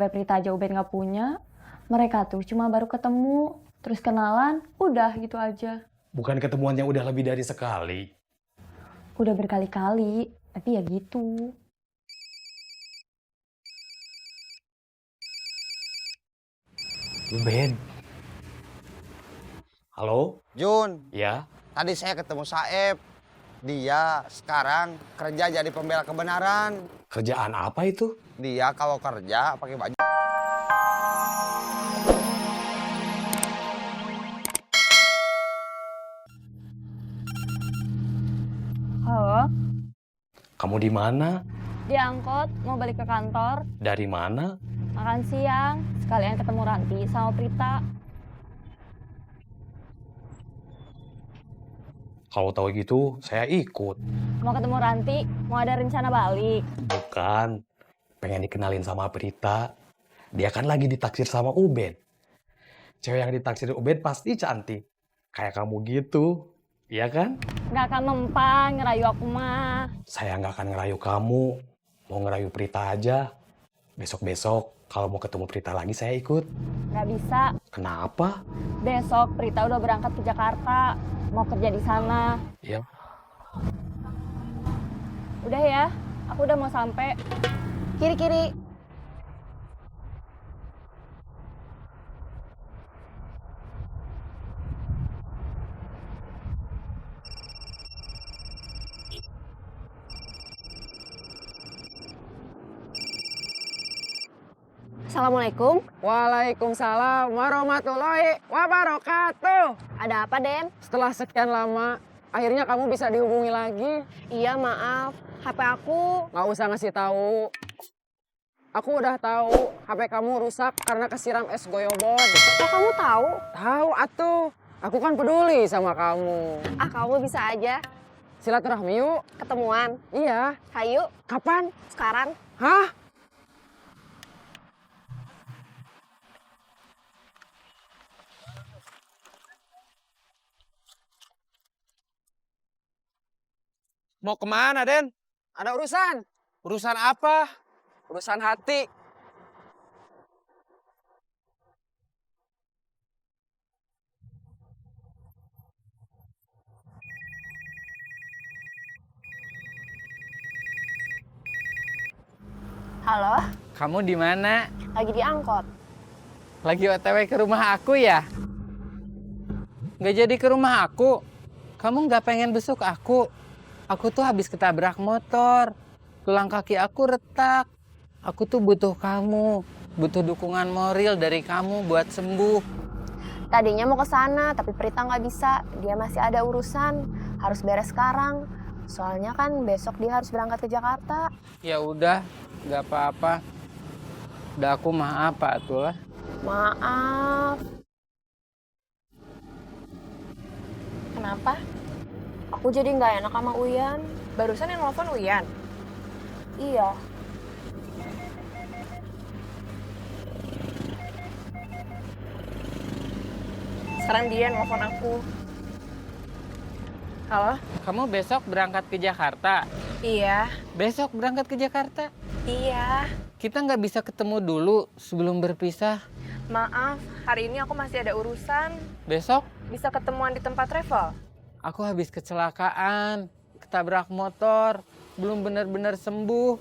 Prita aja Ubed nggak punya, mereka tuh cuma baru ketemu, terus kenalan, udah gitu aja. Bukan ketemuan yang udah lebih dari sekali. Udah berkali-kali, tapi ya gitu. Ubed. Halo? Jun, Ya? tadi saya ketemu Saeb. Dia sekarang kerja jadi pembela kebenaran. Kerjaan apa itu? Dia kalau kerja pakai baju. Halo, Kamu di mana? diangkut, mau balik ke kantor, Dari mana? makan siang, sekalian ketemu Ranti sama Prita. Kalau tahu gitu, saya ikut. Mau ketemu Ranti, mau ada rencana balik. Bukan. Pengen dikenalin sama Prita. Dia kan lagi ditaksir sama Ubed. Cewek yang ditaksir Ubed pasti cantik. Kayak kamu gitu. Iya kan? Nggak akan mempan ngerayu aku mah. Saya nggak akan ngerayu kamu. Mau ngerayu Prita aja. Besok-besok kalau mau ketemu Prita lagi saya ikut. Nggak bisa, Kenapa? besok Prita udah berangkat ke Jakarta, mau kerja di sana. Ya, Udah ya, aku udah mau sampai. Kiri-kiri. Assalamualaikum. Waalaikumsalam warahmatullahi wabarakatuh. Ada apa, Den? Setelah sekian lama, akhirnya kamu bisa dihubungi lagi. Iya, maaf. HP aku. Nggak usah ngasih tahu. Aku udah tahu HP kamu rusak karena kesiram es goyobon. Kok kamu tahu? Tahu atuh. Aku kan peduli sama kamu. Ah, kamu bisa aja. Silaturahmi yuk. Ketemuan. Iya. Hayu, Kapan? sekarang. Hah? Mau kemana, Den? Ada urusan. Urusan apa? Urusan hati. Halo, Kamu di mana? lagi diangkot. Lagi OTW ke rumah aku ya? Nggak jadi ke rumah aku. Kamu nggak pengen besuk aku? Aku tuh habis ketabrak motor. Tulang kaki aku retak. Aku tuh butuh kamu. Butuh dukungan moral dari kamu buat sembuh. Tadinya mau ke sana, tapi Prita nggak bisa. Dia masih ada urusan, harus beres sekarang. Soalnya kan besok dia harus berangkat ke Jakarta. Ya udah, nggak apa-apa. Udah aku maaf Pak Atul. Maaf. Kenapa? Aku jadi nggak enak sama Uyan. Barusan yang nelfon Uyan. Iya. Sekarang dia nelfon aku. Halo? Kamu besok berangkat ke Jakarta? Iya. Besok berangkat ke Jakarta? Iya. Kita nggak bisa ketemu dulu sebelum berpisah. Maaf, hari ini aku masih ada urusan. Besok Bisa ketemuan di tempat travel? aku habis kecelakaan, ketabrak motor, belum benar-benar sembuh.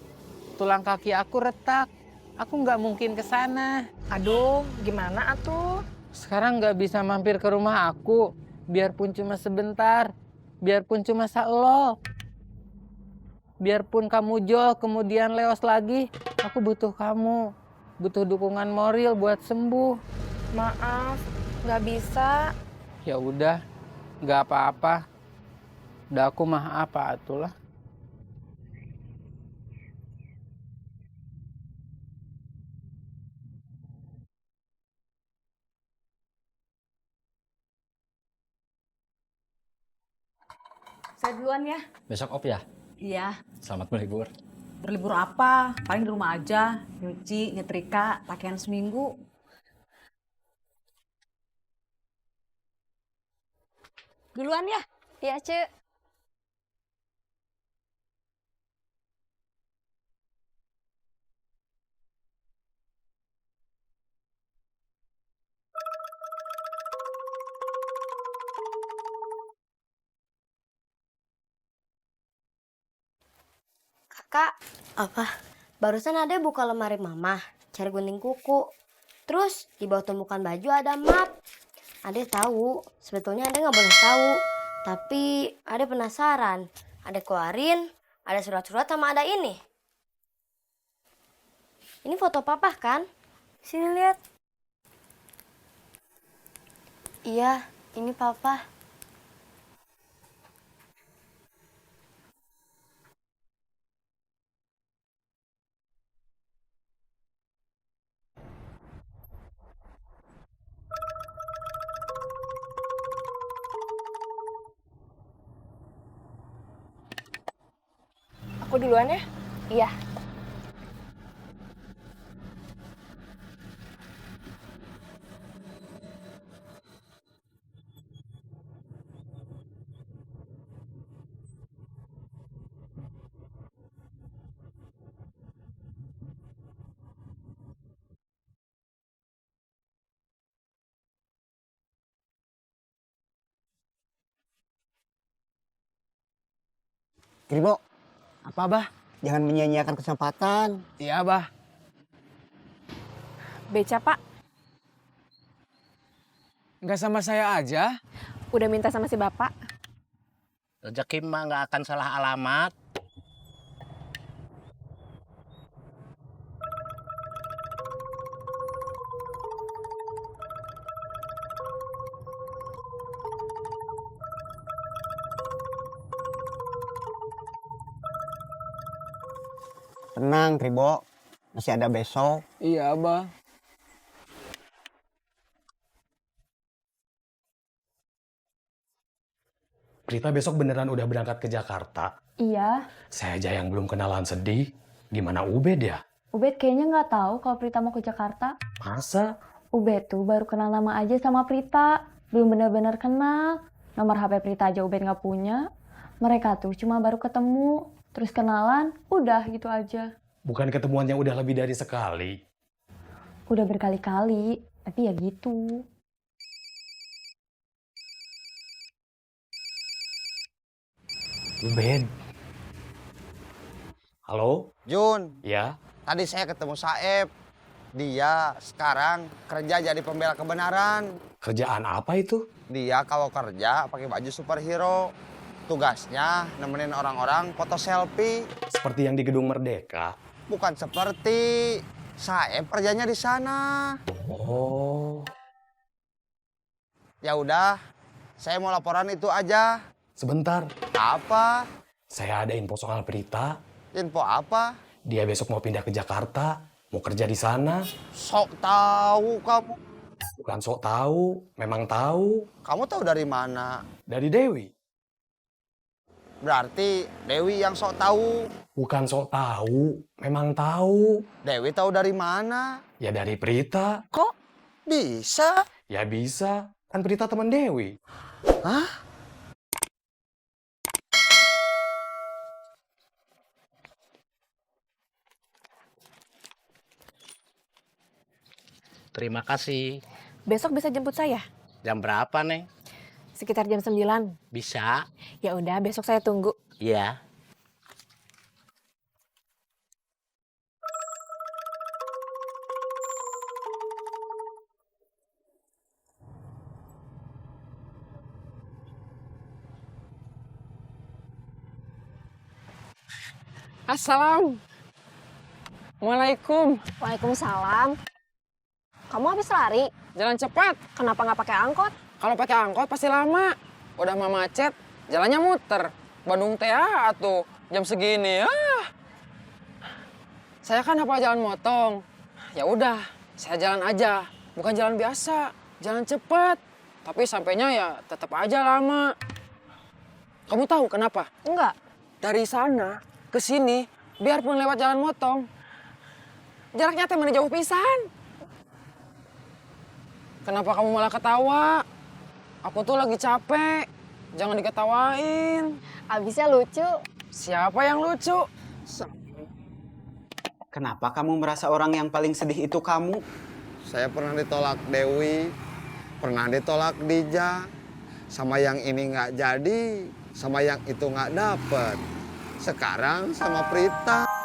Tulang kaki aku retak. Aku nggak mungkin ke sana. Aduh, gimana atuh? Sekarang nggak bisa mampir ke rumah aku, biarpun cuma sebentar, biarpun cuma saelo. Biarpun kamu jol kemudian leos lagi, aku butuh kamu. Butuh dukungan moral buat sembuh. Maaf, nggak bisa. Ya udah, nggak apa-apa. Udah aku mah apa atulah. Saya duluan ya. Besok off ya? Iya. Selamat berlibur. Berlibur apa? Paling di rumah aja. Nyuci, nyetrika, pakaian seminggu. Duluan ya. Iya, Cek. Kak, apa? Barusan Ade buka lemari mama, cari gunting kuku. Terus di bawah tumpukan baju ada map. Ade tahu, sebetulnya Ade nggak boleh tahu. Tapi Ade penasaran. Ade keluarin, ada surat-surat sama ada ini. Ini foto papa kan? Sini lihat. Iya, ini papa. Aku duluan ya. Iya. Kribo, apa bah? Jangan menyia-nyiakan kesempatan. Iya, Bah. Beca, Pak. Nggak sama saya aja. Udah minta sama si Bapak. Rezeki mah nggak akan salah alamat. Tenang, Kribo. Masih ada besok. Iya, Bah. Prita besok beneran udah berangkat ke Jakarta. Iya, Saya aja yang belum kenalan sedih. Gimana Ubed ya? Ubed kayaknya nggak tahu kalau Prita mau ke Jakarta. Masa? Ubed tuh baru kenal nama aja sama Prita. Belum benar-benar kenal. Nomor HP Prita aja Ubed nggak punya. Mereka tuh cuma baru ketemu. Terus kenalan, udah gitu aja. Bukan ketemuan yang udah lebih dari sekali. Udah berkali-kali, tapi ya gitu. Ubed. Halo? Jun, Ya? tadi saya ketemu Saeb. Dia sekarang kerja jadi pembela kebenaran. Kerjaan apa itu? Dia kalau kerja pakai baju superhero. Tugasnya nemenin orang-orang foto selfie. Seperti yang di Gedung Merdeka. Bukan seperti. Saeb kerjanya di sana. Oh. Ya udah, saya mau laporan itu aja. Sebentar. Apa? Saya ada info soal Prita. Info apa? Dia besok mau pindah ke Jakarta. Mau kerja di sana. Sok tahu kamu. Bukan sok tahu, memang tahu. Kamu tahu dari mana? Dari Dewi. Berarti Dewi yang sok tahu. Bukan sok tahu, memang tahu. Dewi tahu dari mana? Ya dari Prita. Kok bisa? Ya bisa. Kan Prita teman Dewi. Hah? Terima kasih. Besok bisa jemput saya? Jam berapa, Neng? Sekitar jam 9. Bisa? Ya udah, besok saya tunggu. Iya. Assalamualaikum. Waalaikumsalam. Kamu habis lari? Jalan cepat. Kenapa nggak pakai angkot? Kalau pakai angkot pasti lama. Udah mah macet, jalannya muter. Bandung teh tuh jam segini ya. Saya kan hafal jalan motong. Ya udah, saya jalan aja. Bukan jalan biasa, jalan cepat. Tapi sampainya ya tetap aja lama. Kamu tahu kenapa? Enggak. Dari sana ke sini, biarpun lewat jalan motong, jaraknya teh mana jauh pisan. Kenapa kamu malah ketawa? Aku tuh lagi capek. Jangan diketawain. Abisnya lucu. Siapa yang lucu? Kenapa kamu merasa orang yang paling sedih itu kamu? Saya pernah ditolak Dewi, pernah ditolak Dija. Sama yang ini nggak jadi, sama yang itu nggak dapet. Sekarang sama Prita.